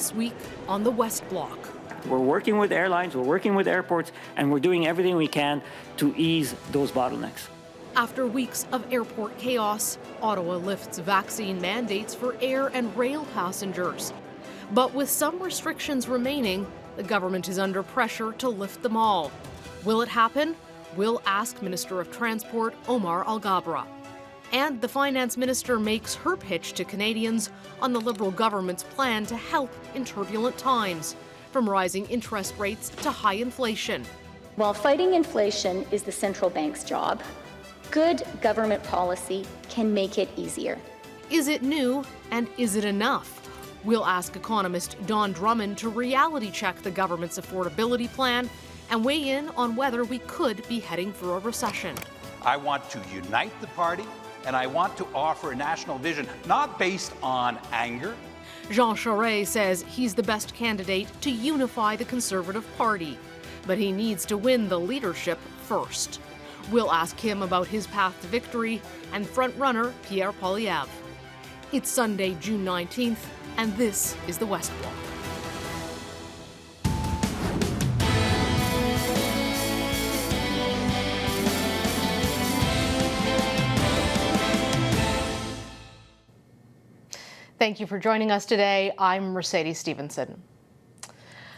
this week on the West Block. We're working with airlines, we're working with airports, and we're doing everything we can to ease those bottlenecks. After weeks of airport chaos, Ottawa lifts vaccine mandates for air and rail passengers. But with some restrictions remaining, the government is under pressure to lift them all. Will it happen? We'll ask Minister of Transport Omar Alghabra. And the Finance Minister makes her pitch to Canadians on the Liberal government's plan to help in turbulent times, from rising interest rates to high inflation. While fighting inflation is the central bank's job, good government policy can make it easier. Is it new, and is it enough? We'll ask economist Don Drummond to reality check the government's affordability plan and weigh in on whether we could be heading for a recession. I want to unite the party, and I want to offer a national vision, not based on anger. Jean Charest says he's the best candidate to unify the Conservative Party, but he needs to win the leadership first. We'll ask him about his path to victory and front-runner Pierre Poilievre. It's Sunday, June 19th, and this is the West Block. Thank you for joining us today. I'm Mercedes Stephenson.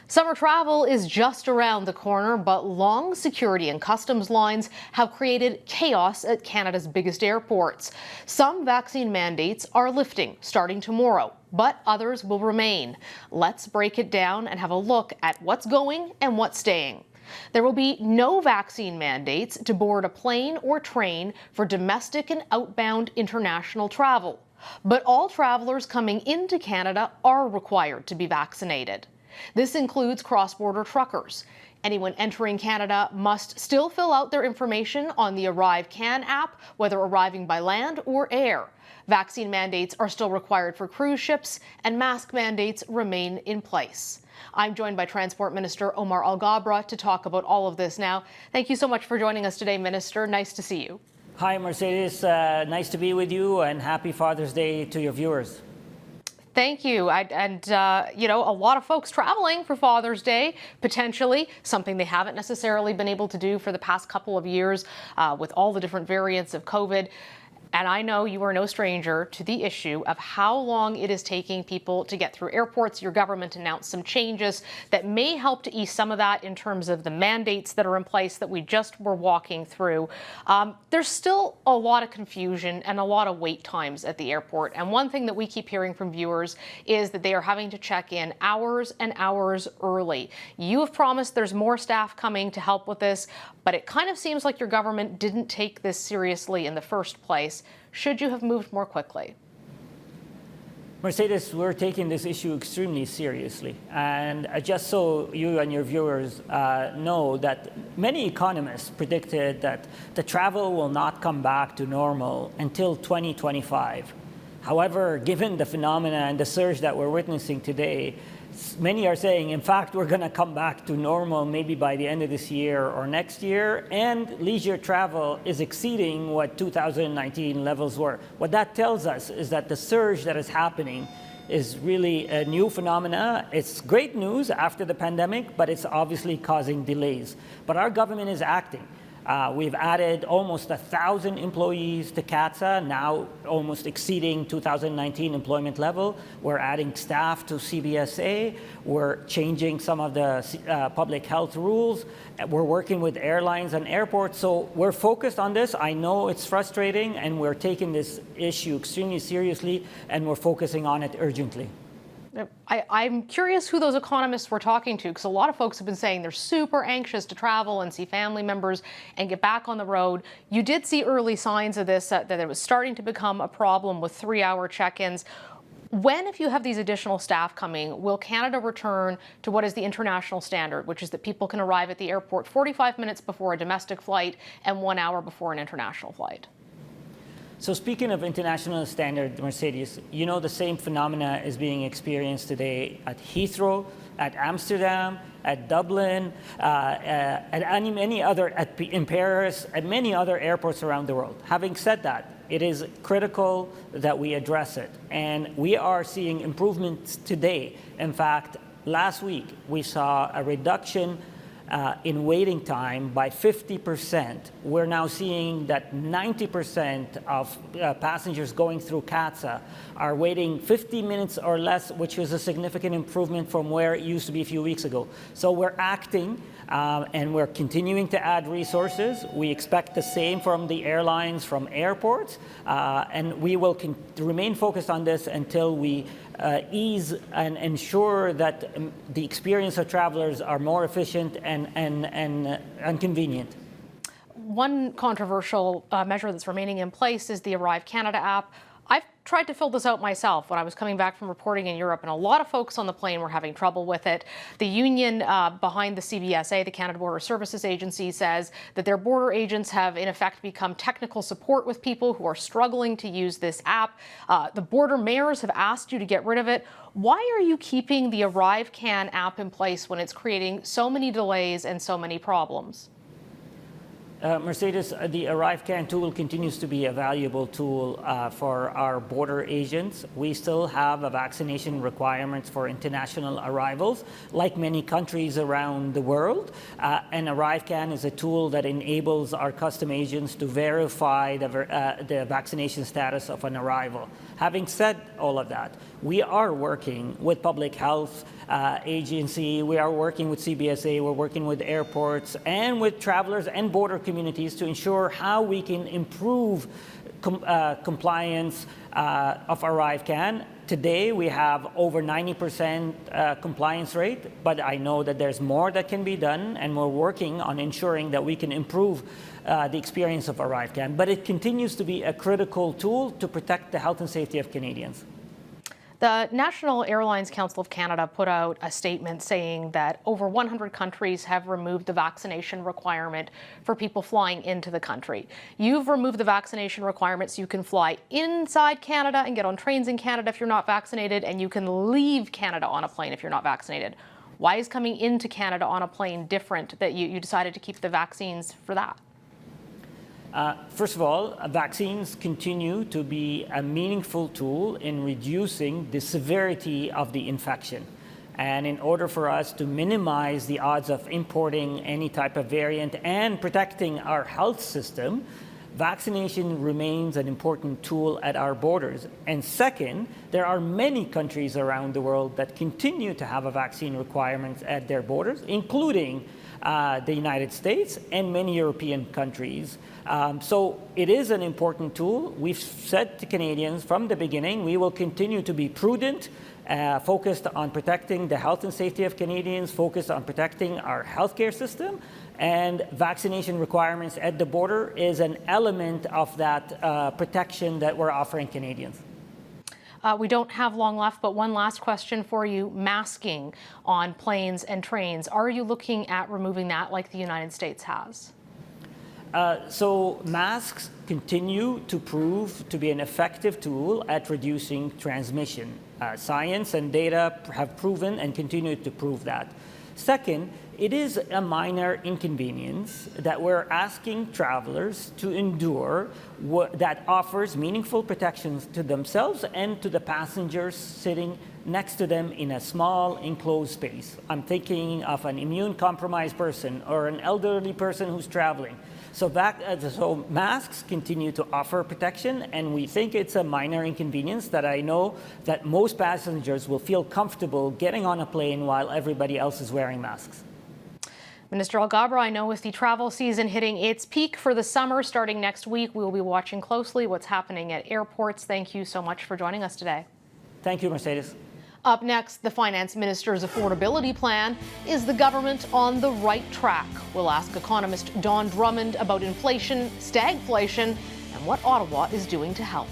Summer travel is just around the corner, but long security and customs lines have created chaos at Canada's biggest airports. Some vaccine mandates are lifting starting tomorrow, but others will remain. Let's break it down and have a look at what's going and what's staying. There will be no vaccine mandates to board a plane or train for domestic and outbound international travel. But all travelers coming into Canada are required to be vaccinated. This includes cross-border truckers. Anyone entering Canada must still fill out their information on the ArriveCAN app, whether arriving by land or air. Vaccine mandates are still required for cruise ships, and mask mandates remain in place. I'm joined by Transport Minister Omar Alghabra to talk about all of this now. Thank you so much for joining us today, Minister. Nice to see you. Hi, Mercedes. Nice to be with you, and happy Father's Day to your viewers. Thank you. You know, a lot of folks traveling for Father's Day, potentially, something they haven't necessarily been able to do for the past couple of years with all the different variants of COVID. And I know you are no stranger to the issue of how long it is taking people to get through airports. Your government announced some changes that may help to ease some of that in terms of the mandates that are in place that we just were walking through. There's still a lot of confusion and a lot of wait times at the airport. And one thing that we keep hearing from viewers is that they are having to check in hours and hours early. You have promised there's more staff coming to help with this, but it kind of seems like your government didn't take this seriously in the first place. Should you have moved more quickly? Mercedes, we're taking this issue extremely seriously. And just so you and your viewers know that many economists predicted that the travel will not come back to normal until 2025. However, given the phenomena and the surge that we're witnessing today, many are saying, in fact, we're going to come back to normal maybe by the end of this year or next year, and leisure travel is exceeding what 2019 levels were. What that tells us is that the surge that is happening is really a new phenomena. It's great news after the pandemic, but it's obviously causing delays. But our government is acting. We've added almost 1,000 employees to CATSA, now almost exceeding 2019 employment level. We're adding staff to CBSA. We're changing some of the public health rules. We're working with airlines and airports. So we're focused on this. I know it's frustrating, and we're taking this issue extremely seriously, and we're focusing on it urgently. I'm curious who those economists were talking to, because a lot of folks have been saying they're super anxious to travel and see family members and get back on the road. You did see early signs of this, that it was starting to become a problem with 3-hour check-ins. When, if you have these additional staff coming, will Canada return to what is the international standard, which is that people can arrive at the airport 45 minutes before a domestic flight and 1 hour before an international flight? So speaking of international standard, Mercedes, you know the same phenomena is being experienced today at Heathrow, at Amsterdam, at Dublin, in Paris, at many other airports around the world. Having said that, it is critical that we address it. And we are seeing improvements today. In fact, last week, we saw a reduction in waiting time by 50%. We're now seeing that 90% of passengers going through CATSA are waiting 50 minutes or less, which is a significant improvement from where it used to be a few weeks ago. So we're acting and we're continuing to add resources. We expect the same from the airlines, from airports, and we will remain focused on this until we ease and ensure that the experience of travelers are more efficient and convenient. One controversial measure that's remaining in place is the Arrive Canada app. I've tried to fill this out myself when I was coming back from reporting in Europe, and a lot of folks on the plane were having trouble with it. The union behind the CBSA, the Canada Border Services Agency, says that their border agents have in effect become technical support with people who are struggling to use this app. The border mayors have asked you to get rid of it. Why are you keeping the ArriveCAN app in place when it's creating so many delays and so many problems? Mercedes, the ArriveCAN tool continues to be a valuable tool for our border agents. We still have a vaccination requirements for international arrivals, like many countries around the world. And ArriveCAN is a tool that enables our custom agents to verify the vaccination status of an arrival. Having said all of that, we are working with public health agency, we are working with CBSA, we're working with airports and with travelers and border communities to ensure how we can improve compliance of ArriveCAN. Today we have over 90% compliance rate, but I know that there's more that can be done, and we're working on ensuring that we can improve the experience of ArriveCAN. But it continues to be a critical tool to protect the health and safety of Canadians. The National Airlines Council of Canada put out a statement saying that over 100 countries have removed the vaccination requirement for people flying into the country. You've removed the vaccination requirement so you can fly inside Canada and get on trains in Canada if you're not vaccinated, and you can leave Canada on a plane if you're not vaccinated. Why is coming into Canada on a plane different that you decided to keep the vaccines for that? First of all, vaccines continue to be a meaningful tool in reducing the severity of the infection. And in order for us to minimize the odds of importing any type of variant and protecting our health system, vaccination remains an important tool at our borders. And second, there are many countries around the world that continue to have a vaccine requirement at their borders, including the United States and many European countries. So it is an important tool. We've said to Canadians from the beginning, we will continue to be prudent, focused on protecting the health and safety of Canadians, focused on protecting our healthcare system, and vaccination requirements at the border is an element of that protection that we're offering Canadians. We don't have long left, but one last question for you. Masking on planes and trains. Are you looking at removing that like the United States has? So masks continue to prove to be an effective tool at reducing transmission. Science and data have proven and continue to prove that. Second, it is a minor inconvenience that we're asking travelers to endure that offers meaningful protections to themselves and to the passengers sitting next to them in a small enclosed space. I'm thinking of an immune-compromised person or an elderly person who's traveling. So masks continue to offer protection, and we think it's a minor inconvenience that I know that most passengers will feel comfortable getting on a plane while everybody else is wearing masks. Minister Al-Gabra, I know with the travel season hitting its peak for the summer starting next week, we will be watching closely what's happening at airports. Thank you so much for joining us today. Thank you, Mercedes. Up next, the Finance Minister's affordability plan. Is the government on the right track? We'll ask economist Don Drummond about inflation, stagflation, and what Ottawa is doing to help.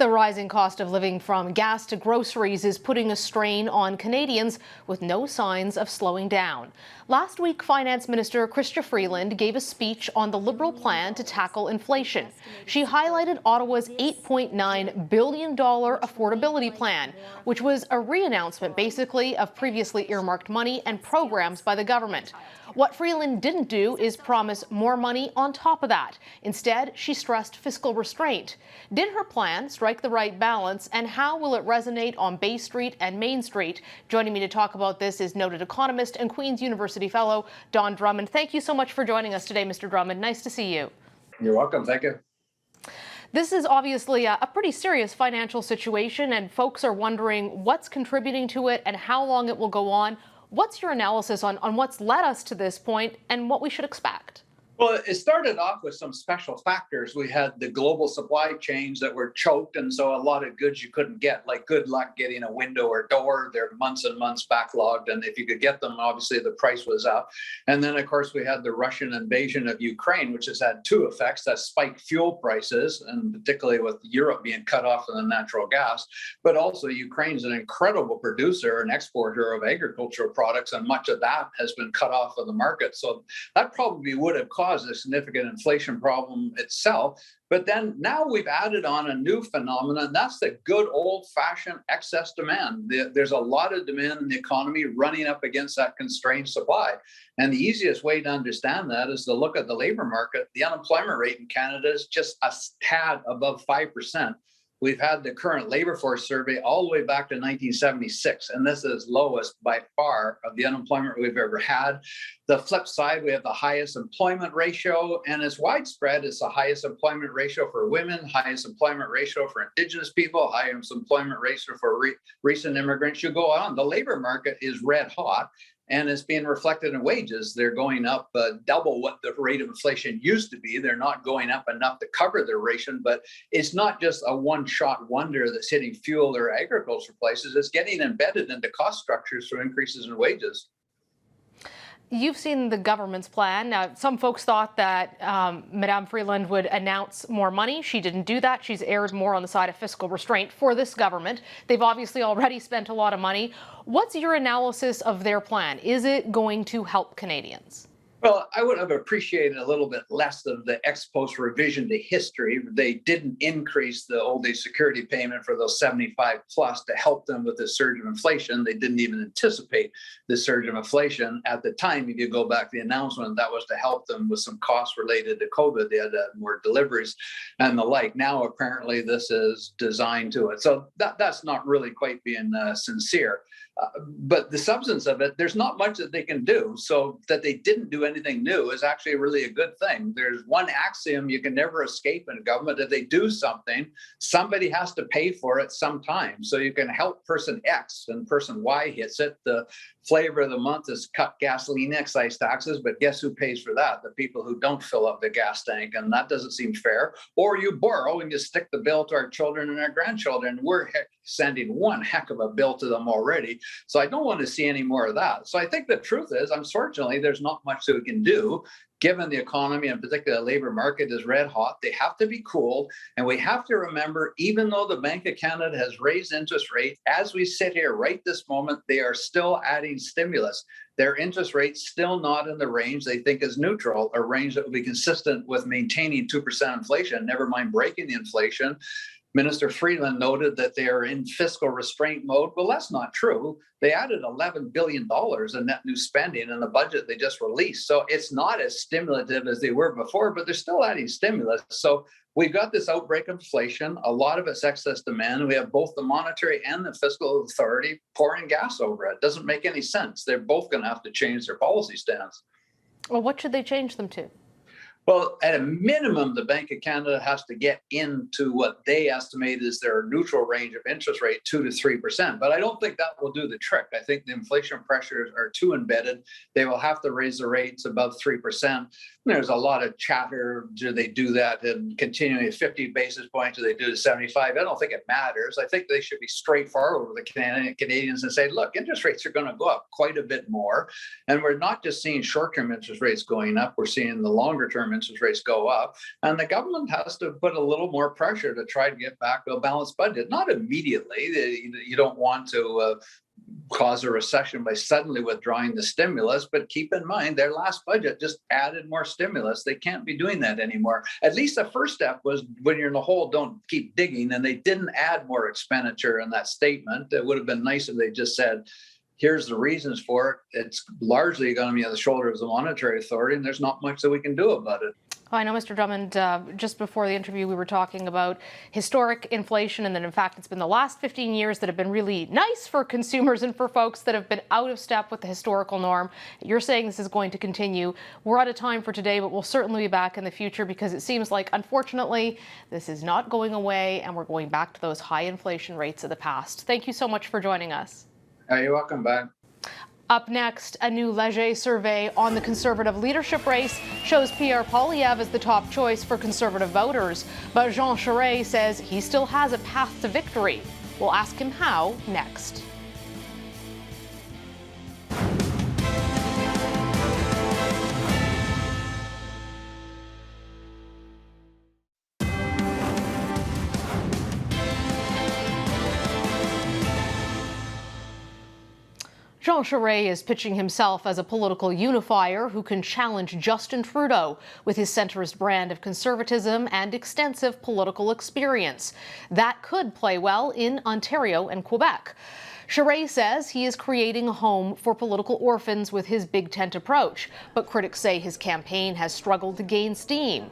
The rising cost of living from gas to groceries is putting a strain on Canadians with no signs of slowing down. Last week, Finance Minister Chrystia Freeland gave a speech on the Liberal plan to tackle inflation. She highlighted Ottawa's $8.9 billion affordability plan, which was a re-announcement basically of previously earmarked money and programs by the government. What Freeland didn't do is promise more money on top of that. Instead, she stressed fiscal restraint. Did her plan strike the right balance, and how will it resonate on Bay Street and Main Street? Joining me to talk about this is noted economist and Queen's University fellow Don Drummond. Thank you so much for joining us today, Mr. Drummond. Nice to see you. You're welcome. Thank you. This is obviously a pretty serious financial situation, and folks are wondering what's contributing to it and how long it will go on. What's your analysis on what's led us to this point and what we should expect? Well, it started off with some special factors. We had the global supply chains that were choked, and so a lot of goods you couldn't get, like good luck getting a window or door. They're months and months backlogged, and if you could get them, obviously the price was up. And then, of course, we had the Russian invasion of Ukraine, which has had two effects. That spiked fuel prices, and particularly with Europe being cut off of the natural gas. But also, Ukraine's an incredible producer and exporter of agricultural products, and much of that has been cut off of the market. So that probably would have caused a significant inflation problem itself. But then now we've added on a new phenomenon, and that's the good old-fashioned excess demand. There's a lot of demand in the economy running up against that constrained supply. And the easiest way to understand that is to look at the labor market. The unemployment rate in Canada is just a tad above 5%. We've had the current labor force survey all the way back to 1976, and this is lowest by far of the unemployment we've ever had. The flip side, we have the highest employment ratio, and it's widespread. It's the highest employment ratio for women, highest employment ratio for Indigenous people, highest employment ratio for recent immigrants. You go on, the labor market is red hot. And it's being reflected in wages. They're going up double what the rate of inflation used to be. They're not going up enough to cover their ration, but it's not just a one-shot wonder that's hitting fuel or agriculture prices. It's getting embedded into cost structures through increases in wages. You've seen the government's plan. Now, some folks thought that Madame Freeland would announce more money. She didn't do that. She's erred more on the side of fiscal restraint for this government. They've obviously already spent a lot of money. What's your analysis of their plan? Is it going to help Canadians? Well, I would have appreciated a little bit less of the ex post revision to history. They didn't increase the old age security payment for those 75 plus to help them with the surge of inflation. They didn't even anticipate the surge of inflation at the time. If you go back to the announcement, that was to help them with some costs related to COVID. They had more deliveries and the like. Now, apparently, this is designed to it. So that's not really quite being sincere. But the substance of it, there's not much that they can do. So that they didn't do anything new is actually really a good thing. There's one axiom you can never escape in government. If they do something, somebody has to pay for it sometime. So you can help person X and person Y hits it. The flavor of the month is cut gasoline excise taxes, but guess who pays for that? The people who don't fill up the gas tank, and that doesn't seem fair. Or you borrow and you stick the bill to our children and our grandchildren. We're sending one heck of a bill to them already. So I don't want to see any more of that. So I think the truth is, unfortunately, there's not much that we can do. Given the economy and particularly the labor market is red hot, they have to be cooled. And we have to remember, even though the Bank of Canada has raised interest rates, as we sit here right this moment, they are still adding stimulus. Their interest rate's still not in the range they think is neutral, a range that will be consistent with maintaining 2% inflation, never mind breaking the inflation. Minister Freeland noted that they are in fiscal restraint mode. Well, that's not true. They added $11 billion in net new spending in the budget they just released. So it's not as stimulative as they were before, but they're still adding stimulus. So we've got this outbreak of inflation. A lot of it's excess demand. We have both the monetary and the fiscal authority pouring gas over it. Doesn't make any sense. They're both going to have to change their policy stance. Well, what should they change them to? Well, at a minimum, the Bank of Canada has to get into what they estimate is their neutral range of interest rate, 2 to 3%. But I don't think that will do the trick. I think the inflation pressures are too embedded. They will have to raise the rates above 3%. There's a lot of chatter. Do they do that and continuing at 50 basis points? Do they do the 75? I don't think it matters. I think they should be straightforward with the Canadians and say, look, interest rates are going to go up quite a bit more. And we're not just seeing short-term interest rates going up. We're seeing the longer-term long-term interest rates go up. And the government has to put a little more pressure to try to get back to a balanced budget. Not immediately. You don't want to cause a recession by suddenly withdrawing the stimulus, but keep in mind their last budget just added more stimulus. They can't be doing that anymore. At least the first step was, when you're in the hole, don't keep digging, and they didn't add more expenditure in that statement. It would have been nice if they just said, here's the reasons for it. It's largely going to be on the shoulders of the Monetary Authority, and there's not much that we can do about it. I know, Mr. Drummond, just before the interview, we were talking about historic inflation, and that, in fact, it's been the last 15 years that have been really nice for consumers and for folks that have been out of step with the historical norm. You're saying this is going to continue. We're out of time for today, but we'll certainly be back in the future, because it seems like, unfortunately, this is not going away, and we're going back to those high inflation rates of the past. Thank you so much for joining us. You're welcome back. Up next, a new Leger survey on the Conservative leadership race shows Pierre Poilievre as the top choice for Conservative voters. But Jean Charest says he still has a path to victory. We'll ask him how next. Jean Charest is pitching himself as a political unifier who can challenge Justin Trudeau with his centrist brand of conservatism and extensive political experience. That could play well in Ontario and Quebec. Charest says he is creating a home for political orphans with his big tent approach, but critics say his campaign has struggled to gain steam.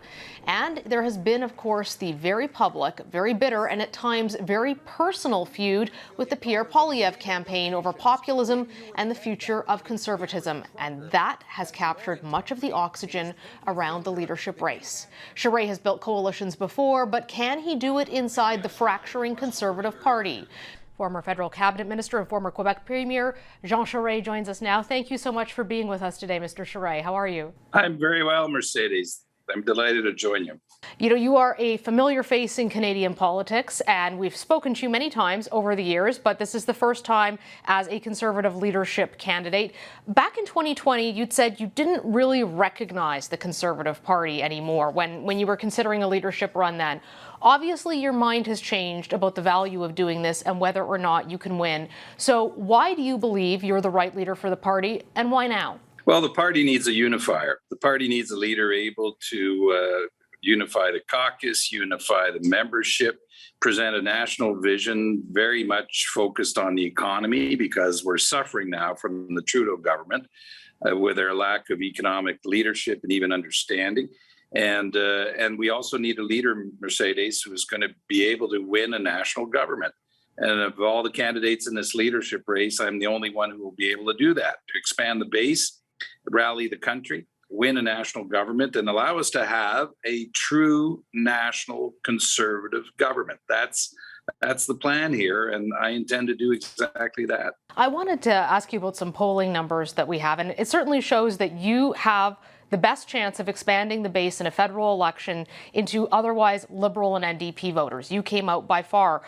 And there has been, of course, the very public, very bitter, and at times very personal feud with the Pierre Poilievre campaign over populism and the future of conservatism. And that has captured much of the oxygen around the leadership race. Charest has built coalitions before, but can he do it inside the fracturing Conservative Party? Former federal cabinet minister and former Quebec premier Jean Charest joins us now. Thank you so much for being with us today, Mr. Charest. How are you? I'm very well, Mercedes. I'm delighted to join you. You know, you are a familiar face in Canadian politics, and we've spoken to you many times over the years, but this is the first time as a Conservative leadership candidate. Back in 2020, you'd said you didn't really recognize the Conservative Party anymore when you were considering a leadership run then. Obviously, your mind has changed about the value of doing this and whether or not you can win. So why do you believe you're the right leader for the party, and why now? Well, the party needs a unifier. The party needs a leader able to unify the caucus, unify the membership, present a national vision very much focused on the economy, because we're suffering now from the Trudeau government with their lack of economic leadership and even understanding. And we also need a leader, Mercedes, who's going to be able to win a national government. And of all the candidates in this leadership race, I'm the only one who will be able to do that, to expand the base, rally the country, win a national government, and allow us to have a true national conservative government. That's the plan here, and I intend to do exactly that. I wanted to ask you about some polling numbers that we have, and it certainly shows that you have the best chance of expanding the base in a federal election into otherwise Liberal and NDP voters. You came out by far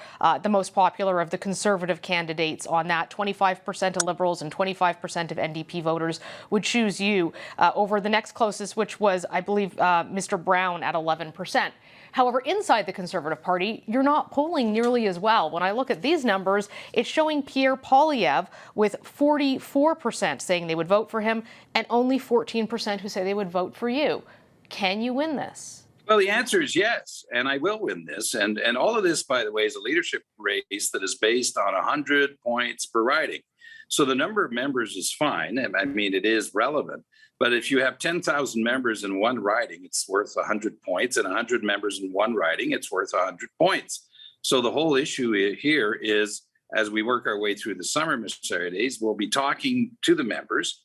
the most popular of the Conservative candidates on that. 25% of Liberals and 25% of NDP voters would choose you over the next closest, which was, I believe, Mr. Brown at 11%. However, inside the Conservative Party, you're not polling nearly as well. When I look at these numbers, it's showing Pierre Poilievre with 44% saying they would vote for him and only 14% who say they would vote for you. Can you win this? Well, the answer is yes, and I will win this. And all of this, by the way, is a leadership race that is based on 100 points per riding. So the number of members is fine. I mean, it is relevant. But if you have 10,000 members in one riding, it's worth 100 points, and 100 members in one riding, it's worth 100 points. So the whole issue here is, as we work our way through the summer, Mercedes, we'll be talking to the members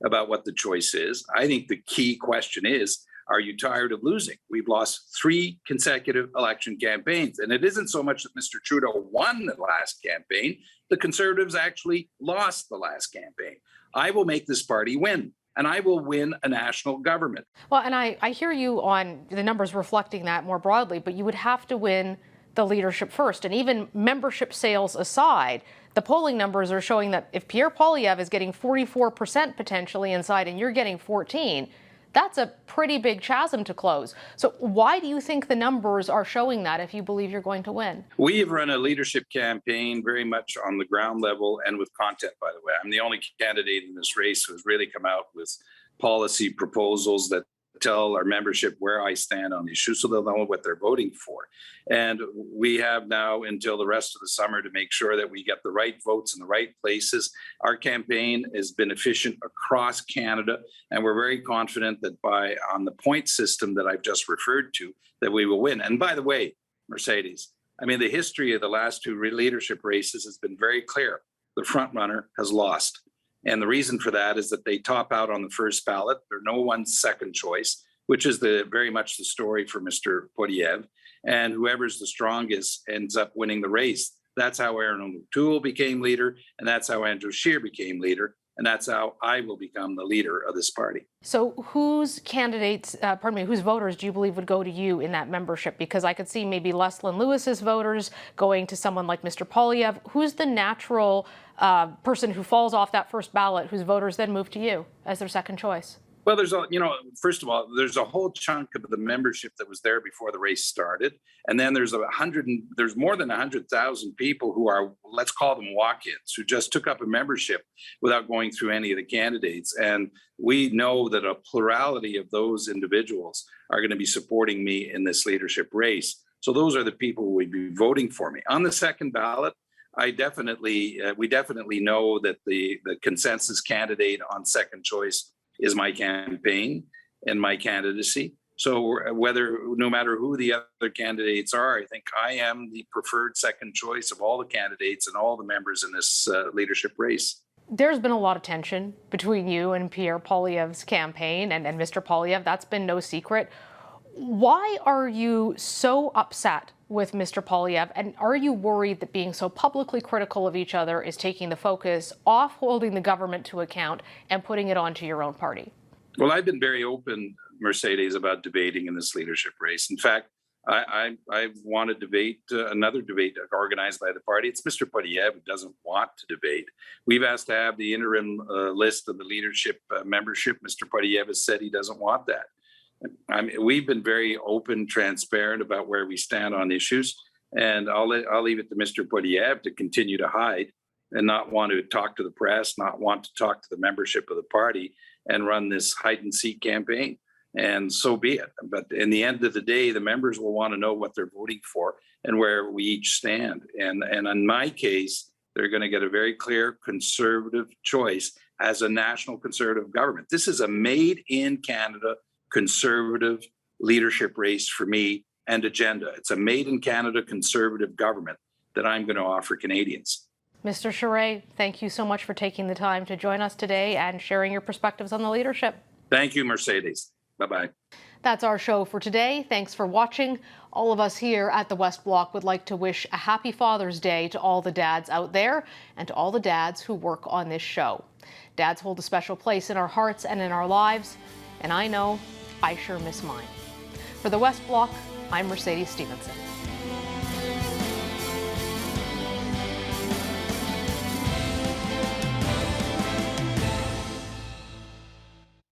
about what the choice is. I think the key question is, are you tired of losing? We've lost 3 consecutive election campaigns, and it isn't so much that Mr. Trudeau won the last campaign. The Conservatives actually lost the last campaign. I will make this party win, and I will win a national government. Well, and I hear you on the numbers reflecting that more broadly, but you would have to win the leadership first. And even membership sales aside, the polling numbers are showing that if Pierre Poilievre is getting 44% potentially inside and you're getting 14, That's a pretty big chasm to close. So why do you think the numbers are showing that if you believe you're going to win? We have run a leadership campaign very much on the ground level and with content, by the way. I'm the only candidate in this race who has really come out with policy proposals that tell our membership where I stand on the issue so they'll know what they're voting for. And we have now until the rest of the summer to make sure that we get the right votes in the right places. Our campaign has been efficient across Canada, and we're very confident that on the point system that I've just referred to, that we will win. And by the way, Mercedes, I mean, the history of the last two leadership races has been very clear. The front runner has lost. And the reason for that is that they top out on the first ballot. There's no one's second choice, which is very much the story for Mr. Poilievre. And whoever's the strongest ends up winning the race. That's how Aaron O'Toole became leader, and that's how Andrew Scheer became leader, and that's how I will become the leader of this party. So whose voters do you believe would go to you in that membership? Because I could see maybe Leslyn Lewis's voters going to someone like Mr. Poilievre. Who's the natural person who falls off that first ballot whose voters then move to you as their second choice? Well, first of all, there's a whole chunk of the membership that was there before the race started. And then there's more than 100,000 people who are, let's call them walk-ins, who just took up a membership without going through any of the candidates. And we know that a plurality of those individuals are going to be supporting me in this leadership race. So those are the people who would be voting for me. On the second ballot, we definitely know that the consensus candidate on second choice is my campaign and my candidacy. So no matter who the other candidates are, I think I am the preferred second choice of all the candidates and all the members in this leadership race. There's been a lot of tension between you and Pierre Poilievre's campaign and Mr. Poilievre. That's been no secret. Why are you so upset with Mr. Poilievre, and are you worried that being so publicly critical of each other is taking the focus off holding the government to account and putting it onto your own party? Well, I've been very open, Mercedes, about debating in this leadership race. In fact, I want to debate, another debate organized by the party. It's Mr. Poilievre who doesn't want to debate. We've asked to have the interim list of the leadership membership. Mr. Poilievre has said he doesn't want that. We've been very open, transparent about where we stand on issues, and I'll leave it to Mr. Poilievre to continue to hide and not want to talk to the press, not want to talk to the membership of the party, and run this hide-and-seek campaign. And so be it. But in the end of the day, the members will want to know what they're voting for and where we each stand. And in my case, they're going to get a very clear conservative choice as a national conservative government. This is a made-in-Canada conservative leadership race for me and agenda. It's a made-in-Canada conservative government that I'm going to offer Canadians. Mr. Charest, thank you so much for taking the time to join us today and sharing your perspectives on the leadership. Thank you, Mercedes. Bye-bye. That's our show for today. Thanks for watching. All of us here at the West Block would like to wish a happy Father's Day to all the dads out there and to all the dads who work on this show. Dads hold a special place in our hearts and in our lives, and I know I sure miss mine. For the West Block, I'm Mercedes Stephenson.